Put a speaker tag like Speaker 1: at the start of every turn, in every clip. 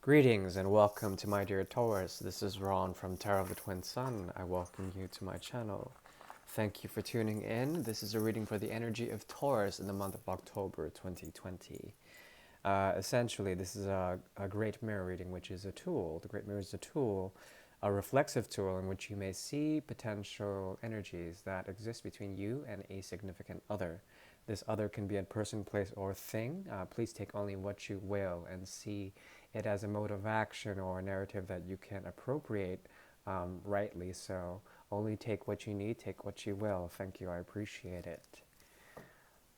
Speaker 1: Greetings and welcome to my dear Taurus. This is Ron from Tarot of the Twin Sun. I welcome you to my channel. Thank you for tuning in. This is a reading for the energy of Taurus in the month of October 2020. Essentially, this is a great mirror reading, which is a tool. The great mirror is a tool, a reflexive tool in which you may see potential energies that exist between you and a significant other. This other can be a person, place, or thing. Please take only what you will and see it as a mode of action or a narrative that you can appropriate rightly. So only take what you need, take what you will. Thank you, I appreciate it.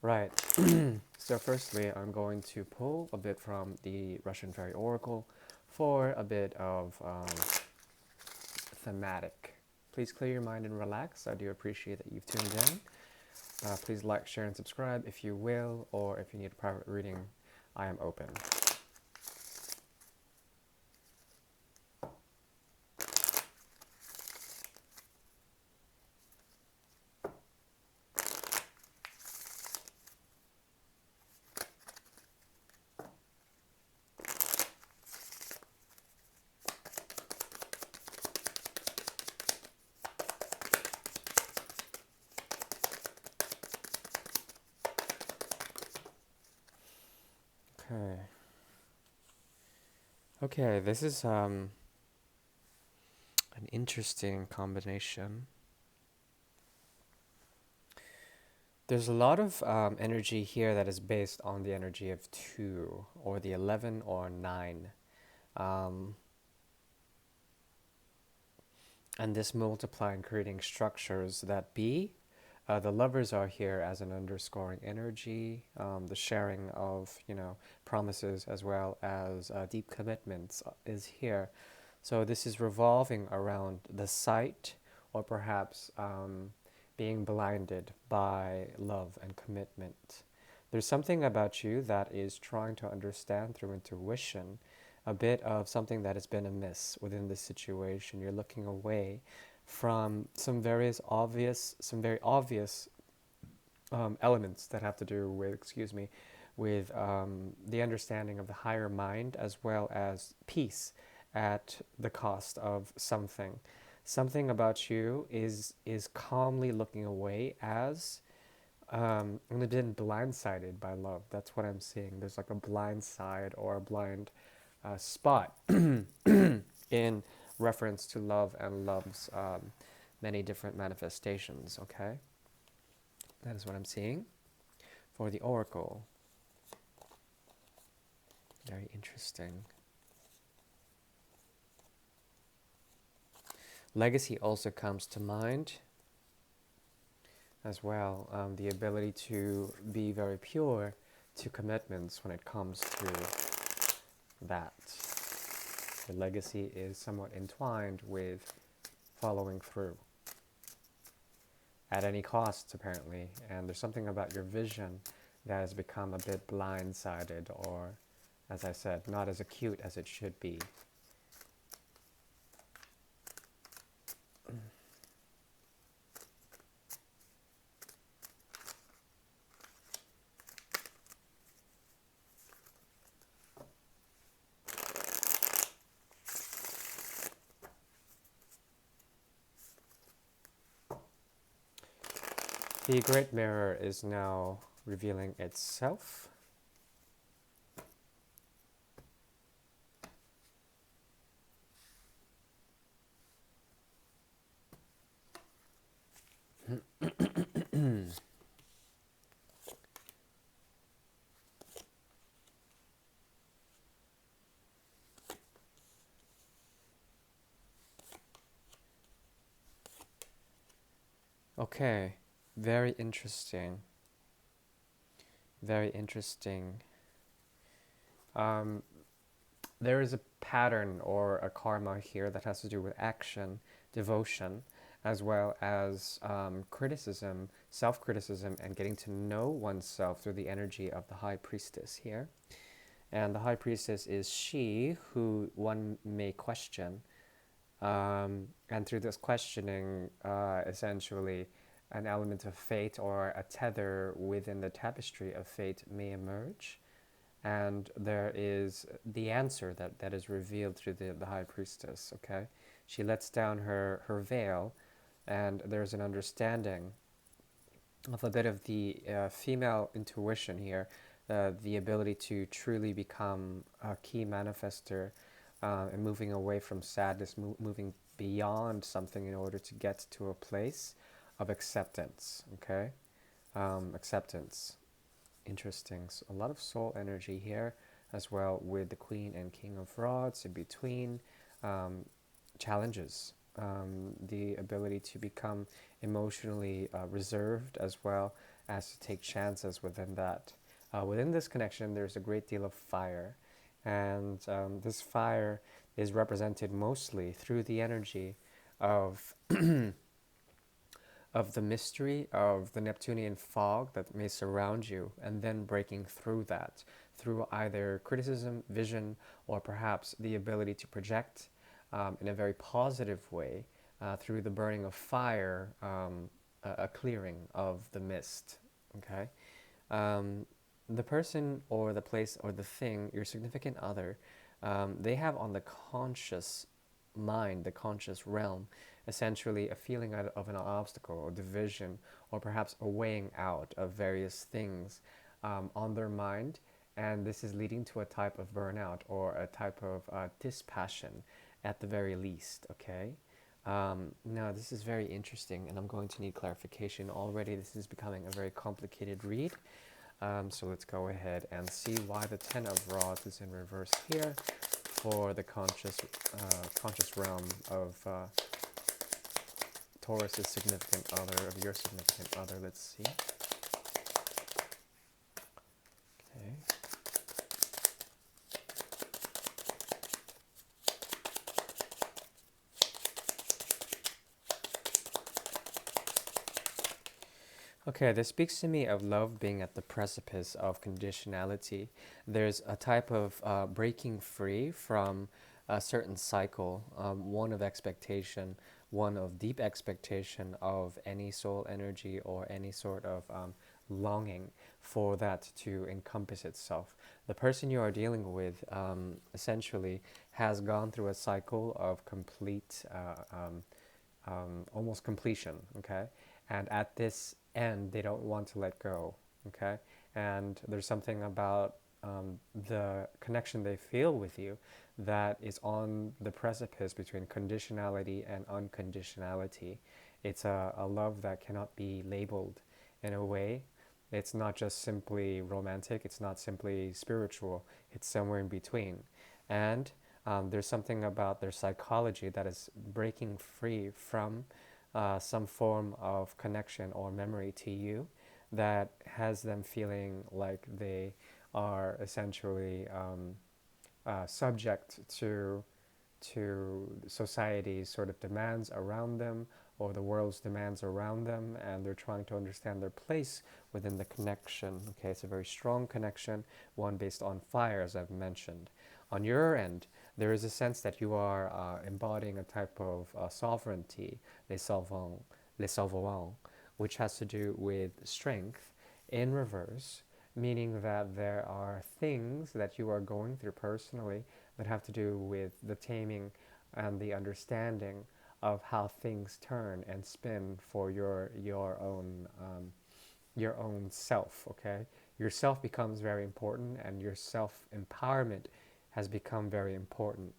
Speaker 1: Right, so firstly, I'm going to pull a bit from the Russian Fairy Oracle for a bit of thematic. Please clear your mind and relax. I do appreciate that you've tuned in. Please like, share, and subscribe if you will, or if you need a private reading, I am open. Okay. Okay, this is an interesting combination. There's a lot of energy here that is based on the energy of 2, or the 11, or 9. And this multiplying, creating structures that be. The lovers are here as an underscoring energy, the sharing of, promises as well as deep commitments is here. So this is revolving around the sight, or perhaps being blinded by love and commitment. There's something about you that is trying to understand through intuition a bit of something that has been amiss within this situation. You're looking away from some very obvious elements that have to do with the understanding of the higher mind, as well as peace at the cost of something. Something about you is calmly looking away as I'm been blindsided by love. That's what I'm seeing. There's like a blind side or a blind spot in reference to love and love's many different manifestations, okay? That is what I'm seeing for the oracle. Very interesting. Legacy also comes to mind as well. The ability to be very pure to commitments when it comes to that. The legacy is somewhat entwined with following through at any cost, apparently. And there's something about your vision that has become a bit blindsided, or, as I said, not as acute as it should be. The Great Mirror is now revealing itself. Okay, very interesting. Very interesting. There is a pattern or a karma here that has to do with action, devotion, as well as criticism, self-criticism, and getting to know oneself through the energy of the High Priestess here. And the High Priestess is she who one may question. And through this questioning, essentially, an element of fate or a tether within the tapestry of fate may emerge. and there is the answer that is revealed through the high priestess. Okay, she lets down her veil, and there's an understanding of a bit of the female intuition here, the ability to truly become a key manifester, and moving away from sadness, moving beyond something in order to get to a place of acceptance. Okay, acceptance. Interesting. So a lot of soul energy here as well, with the Queen and King of Rods in between. Challenges, the ability to become emotionally reserved, as well as to take chances within that. Within this connection, there's a great deal of fire, and this fire is represented mostly through the energy of of the mystery of the Neptunian fog that may surround you, and then breaking through that through either criticism, vision, or perhaps the ability to project in a very positive way through the burning of fire, a clearing of the mist. Okay, the person or the place or the thing, your significant other, they have on the conscious mind, the conscious realm, essentially a feeling of an obstacle or division, or perhaps a weighing out of various things on their mind, and this is leading to a type of burnout or a type of dispassion at the very least. Okay. Now this is very interesting, and I'm going to need clarification. Already this is becoming a very complicated read. So let's go ahead and see why the Ten of Rods is in reverse here for the conscious realm of Taurus's significant other, of your significant other. Let's see. Okay. Okay, this speaks to me of love being at the precipice of conditionality. There's a type of breaking free from a certain cycle, one of expectation, one of deep expectation of any soul energy or any sort of longing for that to encompass itself. The person you are dealing with essentially has gone through a cycle of complete, almost completion, okay? And at this end, they don't want to let go, okay? And there's something about the connection they feel with you that is on the precipice between conditionality and unconditionality. It's a love that cannot be labeled in a way. It's not just simply romantic, it's not simply spiritual, it's somewhere in between. And there's something about their psychology that is breaking free from some form of connection or memory to you that has them feeling like they are essentially subject to society's sort of demands around them, or the world's demands around them, and they're trying to understand their place within the connection. Okay, it's a very strong connection, one based on fire, as I've mentioned. On your end, there is a sense that you are embodying a type of sovereignty, les salvants, which has to do with strength in reverse, meaning that there are things that you are going through personally that have to do with the taming and the understanding of how things turn and spin for your own self. Okay, your self becomes very important, and your self empowerment has become very important.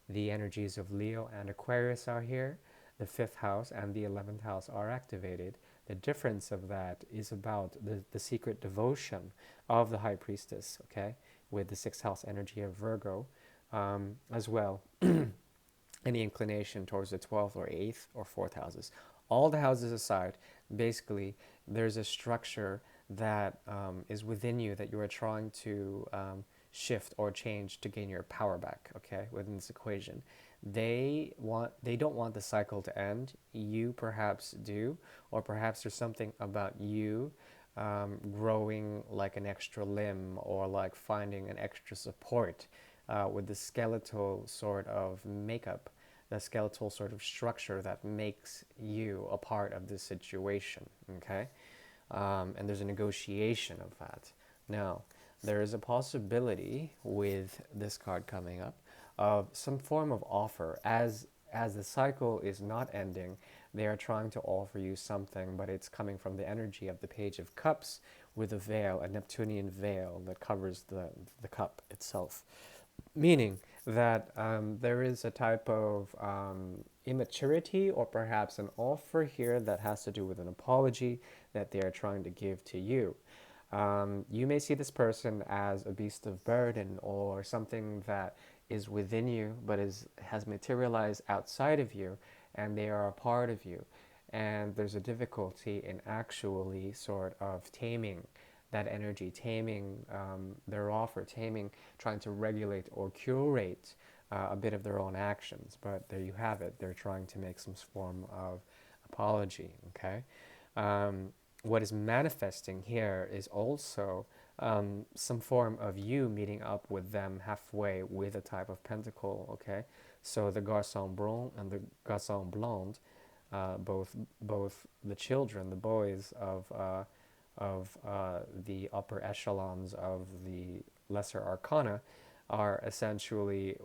Speaker 1: The energies of Leo and Aquarius are here. The 5th house and the 11th house are activated. The difference of that is about the secret devotion of the High Priestess, okay, with the 6th house energy of Virgo, as well. Any inclination towards the 12th or 8th or 4th houses. All the houses aside, basically, there's a structure that is within you that you are trying to shift or change to gain your power back, okay, within this equation. They don't want the cycle to end. You perhaps do, or perhaps there's something about you growing like an extra limb, or like finding an extra support with the skeletal sort of makeup, the skeletal sort of structure that makes you a part of this situation, okay? And there's a negotiation of that. Now, there is a possibility with this card coming up of some form of offer. As the cycle is not ending, they are trying to offer you something, but it's coming from the energy of the Page of Cups with a veil, a Neptunian veil that covers the cup itself. Meaning that there is a type of immaturity or perhaps an offer here that has to do with an apology that they are trying to give to you. You may see this person as a beast of burden or something that is within you but has materialized outside of you, and they are a part of you. And there's a difficulty in actually sort of taming that energy, taming their offer, taming, trying to regulate or curate a bit of their own actions. But there you have it. They're trying to make some form of apology, okay? What is manifesting here is also some form of you meeting up with them halfway with a type of pentacle, okay? So the garçon brun and the garçon blonde, both the children, the boys of the upper echelons of the lesser arcana, are essentially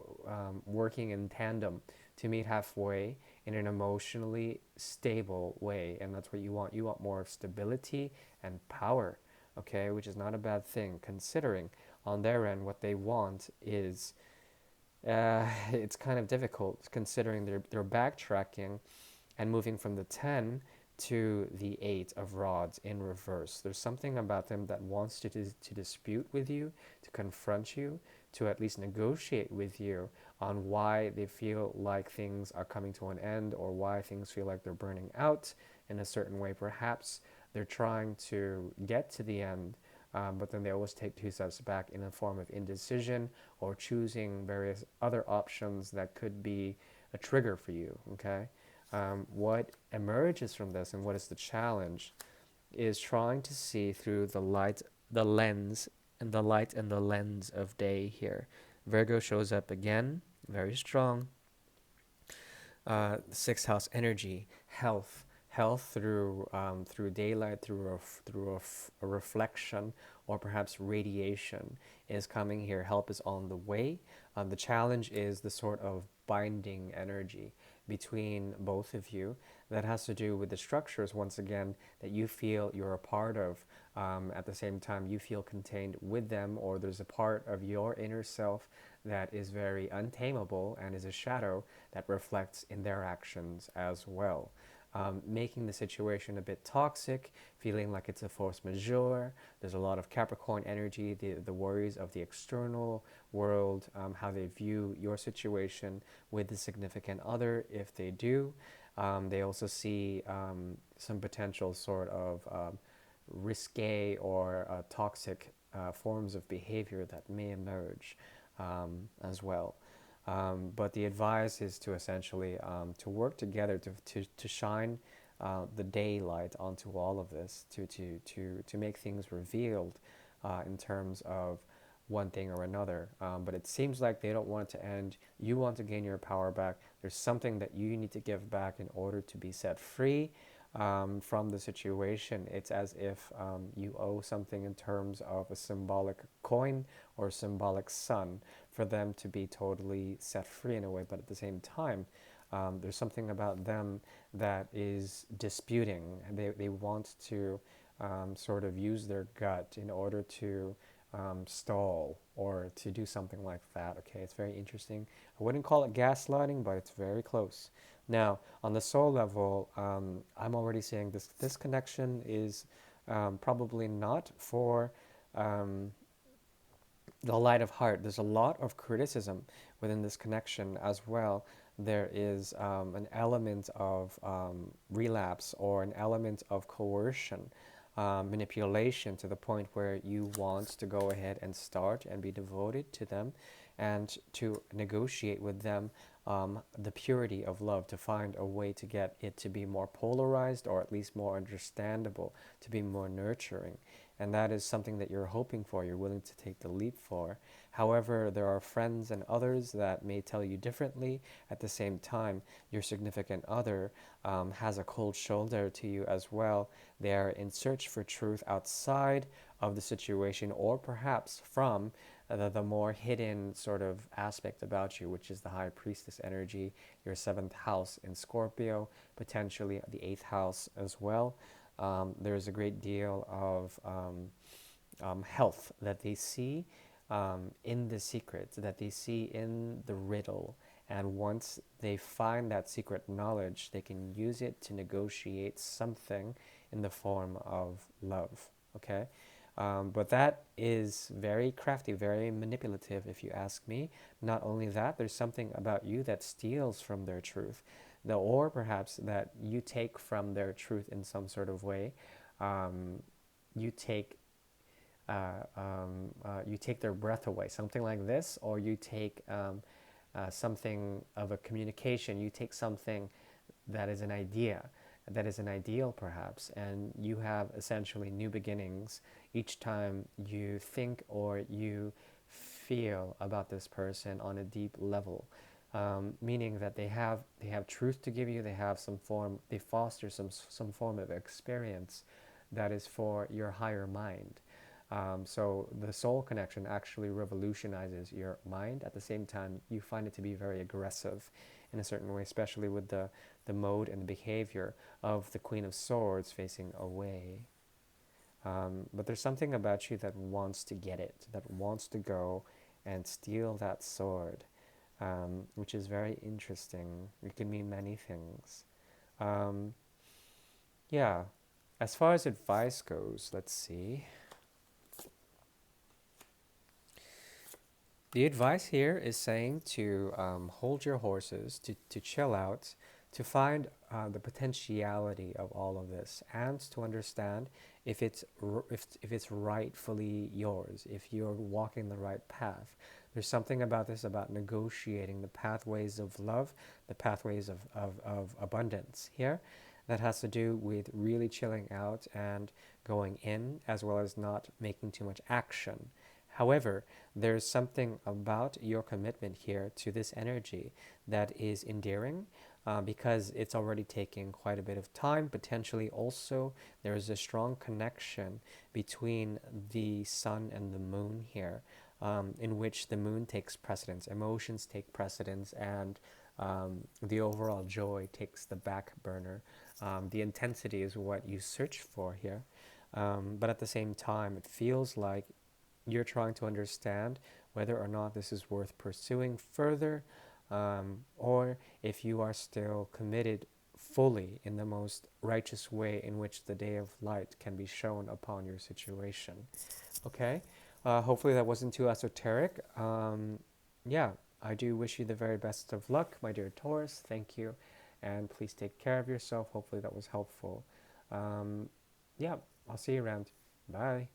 Speaker 1: working in tandem to meet halfway in an emotionally stable way. And that's what you want. You want more stability and power, okay, which is not a bad thing, considering on their end what they want is it's kind of difficult considering they're backtracking and moving from the 10 to the 8 of rods in reverse. There's something about them that wants to dispute with you, to confront you, to at least negotiate with you on why they feel like things are coming to an end or why things feel like they're burning out in a certain way. Perhaps they're trying to get to the end, but then they always take 2 steps back in a form of indecision or choosing various other options that could be a trigger for you, okay? What emerges from this and what is the challenge is trying to see through the light, the lens, and the light and the lens of day here. Virgo shows up again, very strong. Sixth house energy, health through daylight, a reflection, or perhaps radiation is coming here. Help is on the way. The challenge is the sort of binding energy between both of you that has to do with the structures, once again, that you feel you're a part of. At the same time, you feel contained with them, or there's a part of your inner self that is very untamable and is a shadow that reflects in their actions as well. Making the situation a bit toxic, feeling like it's a force majeure. There's a lot of Capricorn energy, the worries of the external world, how they view your situation with the significant other, if they do. They also see some potential sort of risque or toxic forms of behavior that may emerge as well. But the advice is to essentially to work together to shine the daylight onto all of this, to make things revealed in terms of one thing or another. But it seems like they don't want it to end. You want to gain your power back. There's something that you need to give back in order to be set free from the situation. It's as if you owe something in terms of a symbolic coin or a symbolic sun for them to be totally set free in a way. But at the same time, there's something about them that is disputing. They want to sort of use their gut in order to stall or to do something like that. Okay, it's very interesting. I wouldn't call it gaslighting, but it's very close. Now, on the soul level, I'm already saying this connection is probably not for the light of heart. There's a lot of criticism within this connection as well. There is an element of relapse or an element of coercion, manipulation to the point where you want to go ahead and start and be devoted to them and to negotiate with them the purity of love, to find a way to get it to be more polarized or at least more understandable, to be more nurturing. and that is something that you're hoping for, you're willing to take the leap for. However, there are friends and others that may tell you differently. At the same time, your significant other has a cold shoulder to you as well. They are in search for truth outside of the situation, or perhaps from the more hidden sort of aspect about you, which is the high priestess energy, your seventh house in Scorpio, potentially the eighth house as well. There's a great deal of health that they see in the secret, that they see in the riddle. And once they find that secret knowledge, they can use it to negotiate something in the form of love. Okay? But that is very crafty, very manipulative, if you ask me. Not only that, there's something about you that steals from their truth, or perhaps that you take from their truth in some sort of way. You take you take their breath away, something like this, or you take something of a communication. You take something that is an idea, that is an ideal perhaps, and you have essentially new beginnings each time you think or you feel about this person on a deep level. Meaning that they have truth to give you, they have some form, they foster some form of experience that is for your higher mind. So the soul connection actually revolutionizes your mind. At the same time, you find it to be very aggressive in a certain way, especially with the mode and the behavior of the Queen of Swords facing away. But there's something about you that wants to get it, that wants to go and steal that sword, which is very interesting. It can mean many things. Um, yeah, as far as advice goes, let's see. The advice here is saying to hold your horses, to chill out, to find the potentiality of all of this, and to understand if it's rightfully yours, if you're walking the right path. There's something about this, about negotiating the pathways of love, the pathways of abundance here, that has to do with really chilling out and going in, as well as not making too much action. However, there's something about your commitment here to this energy that is endearing, because it's already taking quite a bit of time. Potentially also, there is a strong connection between the sun and the moon here, in which the moon takes precedence, emotions take precedence, and the overall joy takes the back burner. The intensity is what you search for here. But at the same time, it feels like you're trying to understand whether or not this is worth pursuing further, or if you are still committed fully in the most righteous way in which the day of light can be shown upon your situation. Okay? Hopefully that wasn't too esoteric. Yeah, I do wish you the very best of luck, my dear Taurus. Thank you. And please take care of yourself. Hopefully that was helpful. Yeah, I'll see you around. Bye.